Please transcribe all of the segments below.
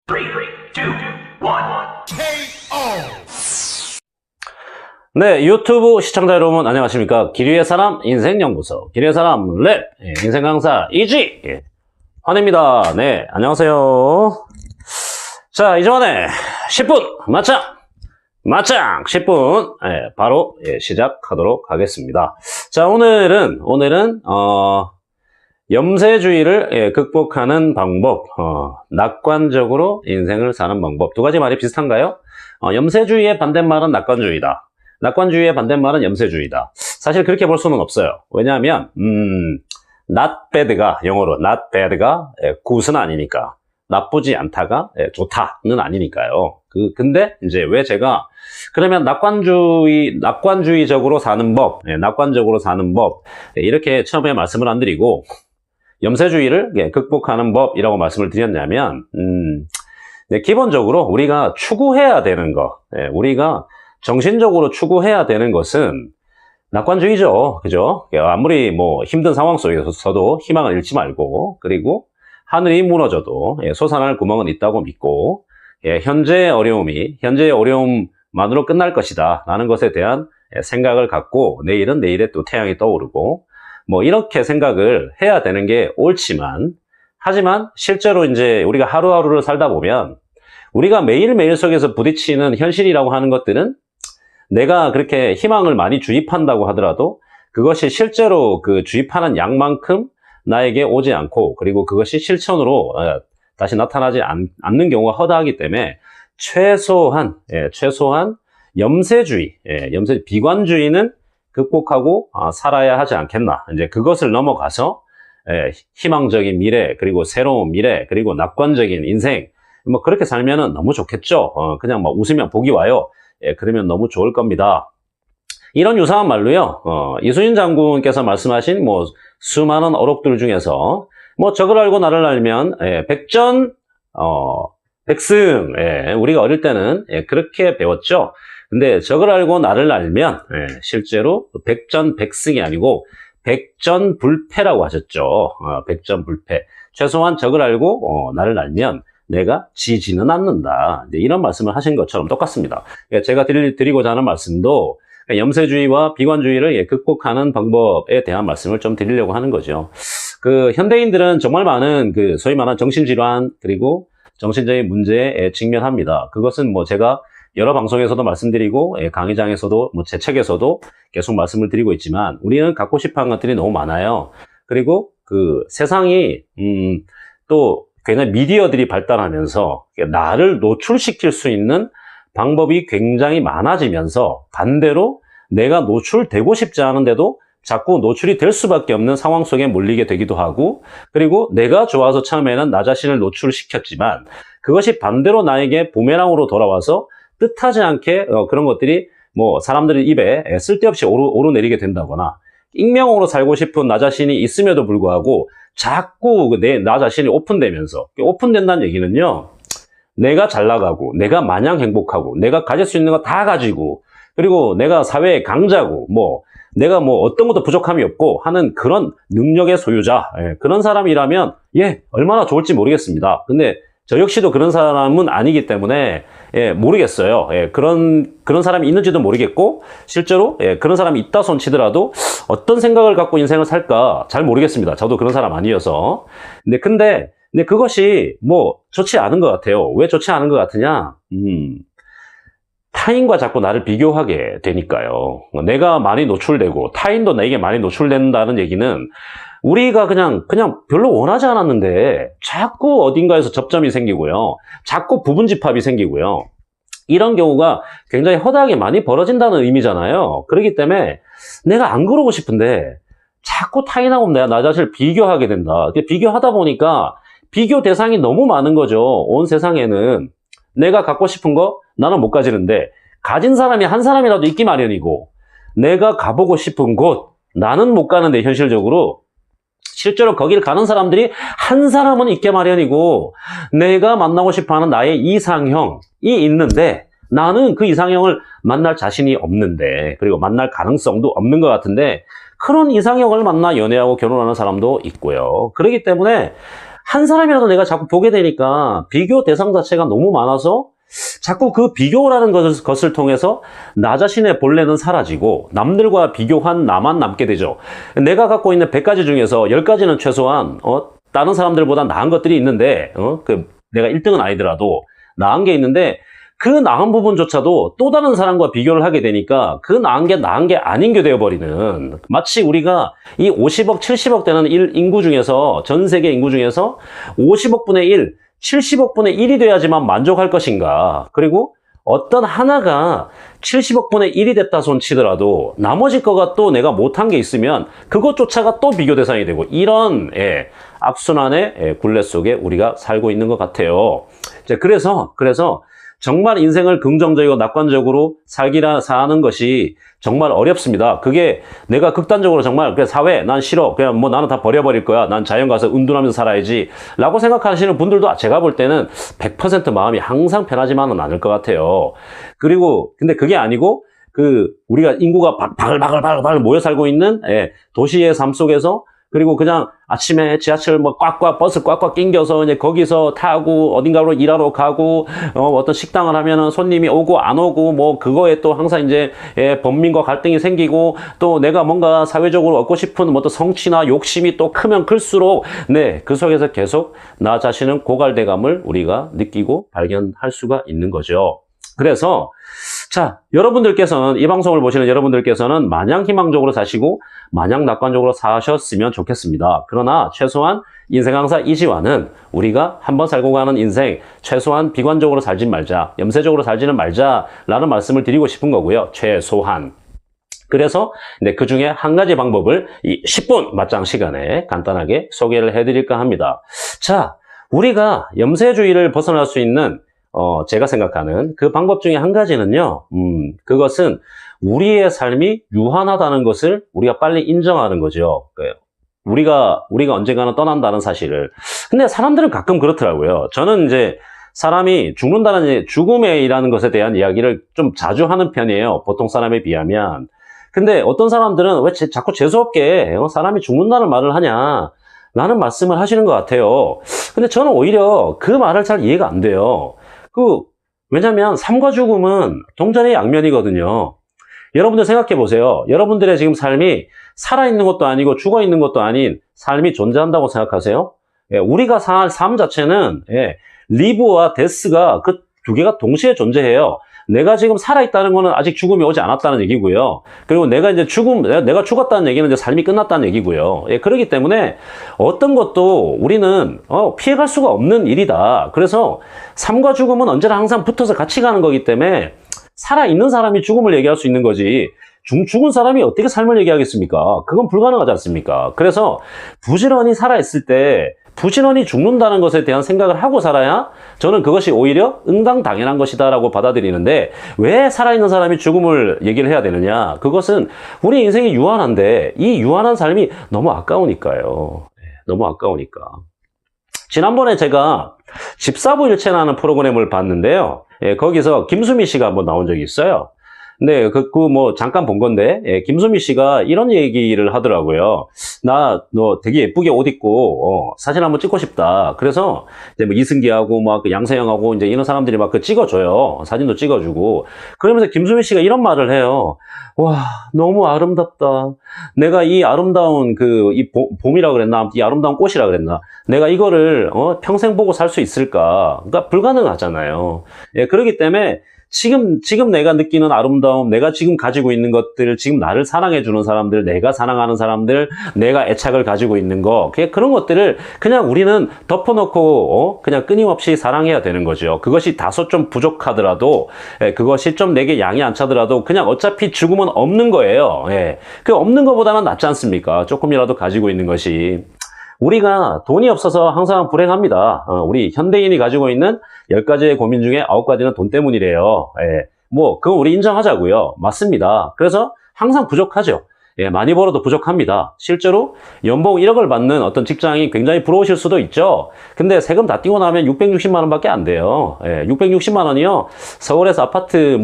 3, 2, 1, KO! 네, 유튜브 시청자 여러분 안녕하십니까? 길이의 사람 인생연구소 길이의 사람 랩 인생 강사 이지 환입니다. 네, 안녕하세요. 자, 이번에 10분 맞짱 10분 바로 시작하도록 하겠습니다. 자, 오늘은 염세주의를 극복하는 방법, 낙관적으로 인생을 사는 방법. 두 가지 말이 비슷한가요? 염세주의의 반대말은 낙관주의다. 낙관주의의 반대말은 염세주의다. 사실 그렇게 볼 수는 없어요. 왜냐하면 not bad가 영어로 not bad가 good은 아니니까, 나쁘지 않다가 좋다는 아니니까요. 근데 이제 왜 제가 그러면 낙관주의적으로 사는 법, 낙관적으로 사는 법 이렇게 처음에 말씀을 안 드리고 염세주의를 극복하는 법이라고 말씀을 드렸냐면 기본적으로 우리가 추구해야 되는 거, 우리가 정신적으로 추구해야 되는 것은 낙관주의죠. 그죠? 아무리 뭐 힘든 상황 속에서도 희망을 잃지 말고, 그리고 하늘이 무너져도 솟아날 구멍은 있다고 믿고, 현재의 어려움만으로 끝날 것이다 라는 것에 대한 생각을 갖고, 내일은 내일에 또 태양이 떠오르고, 뭐 이렇게 생각을 해야 되는 게 옳지만, 하지만 실제로 이제 우리가 하루하루를 살다 보면 우리가 매일매일 속에서 부딪히는 현실이라고 하는 것들은 내가 그렇게 희망을 많이 주입한다고 하더라도 그것이 실제로 그 주입하는 양만큼 나에게 오지 않고, 그리고 그것이 실천으로 다시 나타나지 않는 경우가 허다하기 때문에 최소한 염세주의, 비관주의는 극복하고 살아야 하지 않겠나. 이제 그것을 넘어가서 희망적인 미래, 그리고 새로운 미래, 그리고 낙관적인 인생, 뭐 그렇게 살면은 너무 좋겠죠. 그냥 막 웃으면 복이 와요. 그러면 너무 좋을 겁니다. 이런 유사한 말로요, 이순신 장군께서 말씀하신 뭐 수많은 어록들 중에서 뭐 적을 알고 나를 알면 백전 백승, 우리가 어릴 때는 그렇게 배웠죠. 근데 적을 알고 나를 알면 실제로 백전백승이 아니고 백전불패라고 하셨죠. 백전불패. 최소한 적을 알고 나를 알면 내가 지지는 않는다. 이런 말씀을 하신 것처럼 똑같습니다. 제가 드리고자 하는 말씀도 염세주의와 비관주의를 극복하는 방법에 대한 말씀을 좀 드리려고 하는 거죠. 현대인들은 정말 많은 소위 말하는 정신질환, 그리고 정신적인 문제에 직면합니다. 그것은 뭐 제가 여러 방송에서도 말씀드리고, 강의장에서도, 뭐 제 책에서도 계속 말씀을 드리고 있지만, 우리는 갖고 싶어 하는 것들이 너무 많아요. 그리고 세상이, 또 굉장히 미디어들이 발달하면서 나를 노출시킬 수 있는 방법이 굉장히 많아지면서, 반대로 내가 노출되고 싶지 않은데도 자꾸 노출이 될 수밖에 없는 상황 속에 몰리게 되기도 하고, 그리고 내가 좋아서 처음에는 나 자신을 노출시켰지만 그것이 반대로 나에게 부메랑으로 돌아와서 뜻하지 않게 그런 것들이 뭐 사람들의 입에 쓸데없이 오르내리게 된다거나, 익명으로 살고 싶은 나 자신이 있음에도 불구하고 자꾸 나 자신이 오픈되면서, 오픈된다는 얘기는요, 내가 잘 나가고, 내가 마냥 행복하고, 내가 가질 수 있는 거 다 가지고, 그리고 내가 사회의 강자고, 내가 어떤 것도 부족함이 없고 하는 그런 능력의 소유자, 그런 사람이라면 얼마나 좋을지 모르겠습니다. 근데 저 역시도 그런 사람은 아니기 때문에 모르겠어요. 그런 사람이 있는지도 모르겠고, 실제로 그런 사람이 있다 손치더라도 어떤 생각을 갖고 인생을 살까 잘 모르겠습니다. 저도 그런 사람 아니어서. 근데 그것이 좋지 않은 것 같아요. 왜 좋지 않은 것 같으냐? 타인과 자꾸 나를 비교하게 되니까요. 내가 많이 노출되고 타인도 나에게 많이 노출된다는 얘기는 우리가 그냥 별로 원하지 않았는데 자꾸 어딘가에서 접점이 생기고요. 자꾸 부분집합이 생기고요. 이런 경우가 굉장히 허다하게 많이 벌어진다는 의미잖아요. 그렇기 때문에 내가 안 그러고 싶은데 자꾸 타인하고 나 자신을 비교하게 된다. 비교하다 보니까 비교 대상이 너무 많은 거죠. 온 세상에는 내가 갖고 싶은 거 나는 못 가지는데 가진 사람이 한 사람이라도 있기 마련이고, 내가 가보고 싶은 곳 나는 못 가는데 현실적으로 실제로 거기를 가는 사람들이 한 사람은 있게 마련이고, 내가 만나고 싶어하는 나의 이상형이 있는데 나는 그 이상형을 만날 자신이 없는데, 그리고 만날 가능성도 없는 것 같은데, 그런 이상형을 만나 연애하고 결혼하는 사람도 있고요. 그렇기 때문에 한 사람이라도 내가 자꾸 보게 되니까 비교 대상 자체가 너무 많아서 자꾸 그 비교라는 것을 통해서 나 자신의 본래는 사라지고 남들과 비교한 나만 남게 되죠. 내가 갖고 있는 100가지 중에서 10가지는 최소한 다른 사람들보다 나은 것들이 있는데 내가 1등은 아니더라도 나은 게 있는데 그 나은 부분조차도 또 다른 사람과 비교를 하게 되니까 그 나은 게 아닌 게 되어버리는, 마치 우리가 이 50억, 70억 되는 인구 중에서, 전 세계 인구 중에서 50억 분의 1, 70억 분의 1이 돼야지만 만족할 것인가. 그리고 어떤 하나가 70억 분의 1이 됐다 손 치더라도 나머지 거가 또 내가 못한 게 있으면 그것조차가 또 비교 대상이 되고, 이런 악순환의 굴레 속에 우리가 살고 있는 것 같아요. 그래서 정말 인생을 긍정적이고 낙관적으로 사는 것이 정말 어렵습니다. 그게 내가 극단적으로 정말 그냥 사회 난 싫어, 그냥 뭐 나는 다 버려버릴 거야, 난 자연 가서 은둔하면서 살아야지 라고 생각하시는 분들도 제가 볼 때는 100% 마음이 항상 편하지만은 않을 것 같아요. 그리고 근데 그게 아니고 우리가 인구가 바글바글 모여 살고 있는 도시의 삶 속에서, 그리고 그냥 아침에 지하철 버스 꽉꽉 낑겨서 이제 거기서 타고 어딘가로 일하러 가고, 어떤 식당을 하면은 손님이 오고 안 오고, 뭐 그거에 또 항상 이제 범민과 갈등이 생기고, 또 내가 뭔가 사회적으로 얻고 싶은 어떤 성취나 욕심이 또 크면 클수록 그 속에서 계속 나 자신은 고갈대감을 우리가 느끼고 발견할 수가 있는 거죠. 그래서 여러분들께서는, 이 방송을 보시는 여러분들께서는 마냥 희망적으로 사시고 마냥 낙관적으로 사셨으면 좋겠습니다. 그러나 최소한 인생강사 이지화는 우리가 한번 살고 가는 인생 최소한 비관적으로 살진 말자, 염세적으로 살지는 말자라는 말씀을 드리고 싶은 거고요. 최소한. 그래서 그 중에 한 가지 방법을 이 10분 맞짱 시간에 간단하게 소개를 해드릴까 합니다. 우리가 염세주의를 벗어날 수 있는 제가 생각하는 그 방법 중에 한 가지는요, 그것은 우리의 삶이 유한하다는 것을 우리가 빨리 인정하는 거죠. 우리가 언젠가는 떠난다는 사실을. 근데 사람들은 가끔 그렇더라고요. 저는 이제 사람이 죽음이라는 것에 대한 이야기를 좀 자주 하는 편이에요. 보통 사람에 비하면. 근데 어떤 사람들은 왜 자꾸 재수없게 사람이 죽는다는 말을 하냐 라는 말씀을 하시는 것 같아요. 근데 저는 오히려 그 말을 잘 이해가 안 돼요. 왜냐면 삶과 죽음은 동전의 양면이거든요. 여러분들 생각해 보세요. 여러분들의 지금 삶이 살아있는 것도 아니고 죽어있는 것도 아닌 삶이 존재한다고 생각하세요? 우리가 살 삶 자체는 리브와 데스가 그 두 개가 동시에 존재해요. 내가 지금 살아있다는 거는 아직 죽음이 오지 않았다는 얘기고요. 그리고 내가 죽었다는 얘기는 이제 삶이 끝났다는 얘기고요. 그렇기 때문에 어떤 것도 우리는 피해갈 수가 없는 일이다. 그래서 삶과 죽음은 언제나 항상 붙어서 같이 가는 거기 때문에 살아있는 사람이 죽음을 얘기할 수 있는 거지, 죽은 사람이 어떻게 삶을 얘기하겠습니까? 그건 불가능하지 않습니까? 그래서 부지런히 살아있을 때 부지런히 죽는다는 것에 대한 생각을 하고 살아야 저는 그것이 오히려 응당당연한 것이다 라고 받아들이는데, 왜 살아있는 사람이 죽음을 얘기를 해야 되느냐? 그것은 우리 인생이 유한한데 이 유한한 삶이 너무 아까우니까요. 너무 아까우니까. 지난번에 제가 집사부일체라는 프로그램을 봤는데요. 거기서 김수미 씨가 한번 나온 적이 있어요. 네, 잠깐 본 건데, 김수미 씨가 이런 얘기를 하더라고요. 너 되게 예쁘게 옷 입고, 사진 한번 찍고 싶다. 그래서, 이제 이승기하고, 양세형하고, 이제 이런 사람들이 찍어줘요. 사진도 찍어주고. 그러면서 김수미 씨가 이런 말을 해요. 와, 너무 아름답다. 내가 이 아름다운 봄이라 그랬나? 이 아름다운 꽃이라 그랬나? 내가 이거를, 평생 보고 살 수 있을까? 그러니까 불가능하잖아요. 그렇기 때문에, 지금 내가 느끼는 아름다움, 내가 지금 가지고 있는 것들, 지금 나를 사랑해주는 사람들, 내가 사랑하는 사람들, 내가 애착을 가지고 있는 거, 그런 것들을 그냥 우리는 덮어놓고, 그냥 끊임없이 사랑해야 되는 거죠. 그것이 다소 좀 부족하더라도, 그것이 좀 내게 양이 안 차더라도, 그냥 어차피 죽음은 없는 거예요. 그 없는 것보다는 낫지 않습니까? 조금이라도 가지고 있는 것이. 우리가 돈이 없어서 항상 불행합니다. 우리 현대인이 가지고 있는 10가지의 고민 중에 9가지는 돈 때문이래요. 그건 우리 인정하자고요. 맞습니다. 그래서 항상 부족하죠. 많이 벌어도 부족합니다. 실제로 연봉 1억을 받는 어떤 직장이 굉장히 부러우실 수도 있죠. 근데 세금 다 떼고 나면 660만 원밖에 안 돼요. 660만 원이요. 서울에서 아파트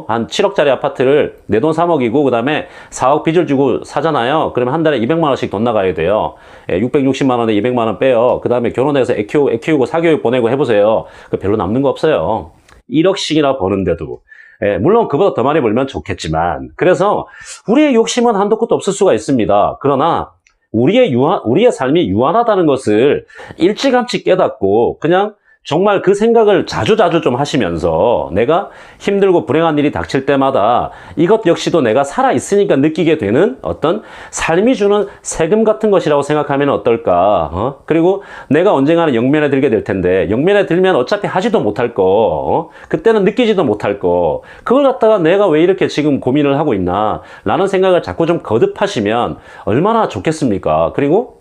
한 7억짜리 아파트를 내 돈 3억이고 그다음에 4억 빚을 주고 사잖아요. 그러면 한 달에 200만 원씩 돈 나가야 돼요. 660만 원에 200만 원 빼요. 그다음에 결혼해서 애 키우고 사교육 보내고 해보세요. 별로 남는 거 없어요. 1억씩이나 버는데도. 물론 그보다 더 많이 벌면 좋겠지만, 그래서 우리의 욕심은 한도 끝도 없을 수가 있습니다. 그러나 우리의 삶이 유한하다는 것을 일찌감치 깨닫고 그냥 정말 그 생각을 자주자주 좀 하시면서 내가 힘들고 불행한 일이 닥칠 때마다 이것 역시도 내가 살아있으니까 느끼게 되는 어떤 삶이 주는 세금 같은 것이라고 생각하면 어떨까? 그리고 내가 언젠가는 영면에 들게 될 텐데 영면에 들면 어차피 하지도 못할 거, 그때는 느끼지도 못할 거, 그걸 갖다가 내가 왜 이렇게 지금 고민을 하고 있나 라는 생각을 자꾸 좀 거듭하시면 얼마나 좋겠습니까? 그리고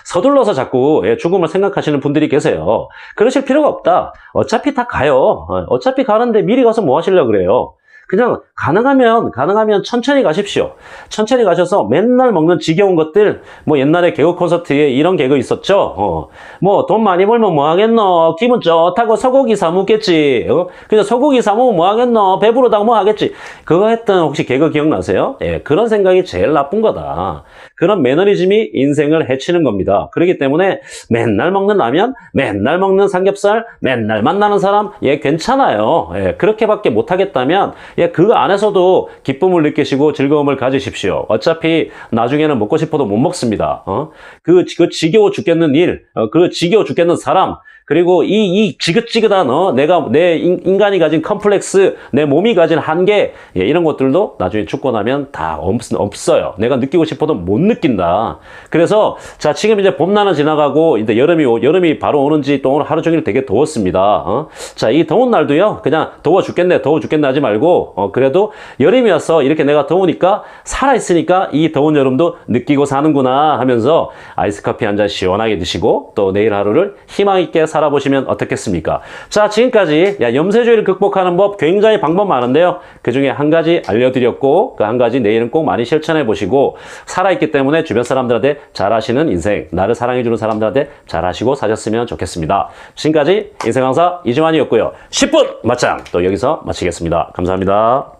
서둘러서 자꾸 죽음을 생각하시는 분들이 계세요. 그러실 필요가 없다. 어차피 다 가요. 어차피 가는데 미리 가서 뭐 하시려고 그래요? 그냥 가능하면 천천히 가십시오. 천천히 가셔서 맨날 먹는 지겨운 것들, 옛날에 개그 콘서트에 이런 개그 있었죠. 돈 많이 벌면 뭐 하겠노? 기분 좋다고 소고기 사 먹겠지. 그냥 소고기 사 먹으면 뭐 하겠노? 배부르다고 뭐 하겠지. 그거 했던 혹시 개그 기억나세요? 그런 생각이 제일 나쁜 거다. 그런 매너리즘이 인생을 해치는 겁니다. 그렇기 때문에 맨날 먹는 라면, 맨날 먹는 삼겹살, 맨날 만나는 사람, 괜찮아요. 그렇게밖에 못하겠다면 그 안에서도 기쁨을 느끼시고 즐거움을 가지십시오. 어차피 나중에는 먹고 싶어도 못 먹습니다. 그 지겨워 죽겠는 일, 그 지겨워 죽겠는 사람, 그리고 이 지긋지긋한 내 인간이 가진 컴플렉스, 내 몸이 가진 한계, 이런 것들도 나중에 죽고 나면 다 없어요. 내가 느끼고 싶어도 못 느낀다. 그래서 자, 지금 이제 봄날은 지나가고 이제 여름이 바로 오는지 또 오늘 하루 종일 되게 더웠습니다. 자, 이 더운 날도요, 그냥 더워 죽겠네 하지 말고 그래도 여름이어서 이렇게 내가 더우니까 살아있으니까 이 더운 여름도 느끼고 사는구나 하면서 아이스 커피 한 잔 시원하게 드시고 또 내일 하루를 희망 있게 살아보시면 어떻겠습니까? 자, 지금까지 염세주의를 극복하는 법 굉장히 방법 많은데요. 그 중에 한 가지 알려드렸고 그 한 가지 내일은 꼭 많이 실천해 보시고 살아있기 때문에 주변 사람들한테 잘하시는 인생, 나를 사랑해주는 사람들한테 잘하시고 사셨으면 좋겠습니다. 지금까지 인생 강사 이지환이었고요. 10분 맞짱 또 여기서 마치겠습니다. 감사합니다.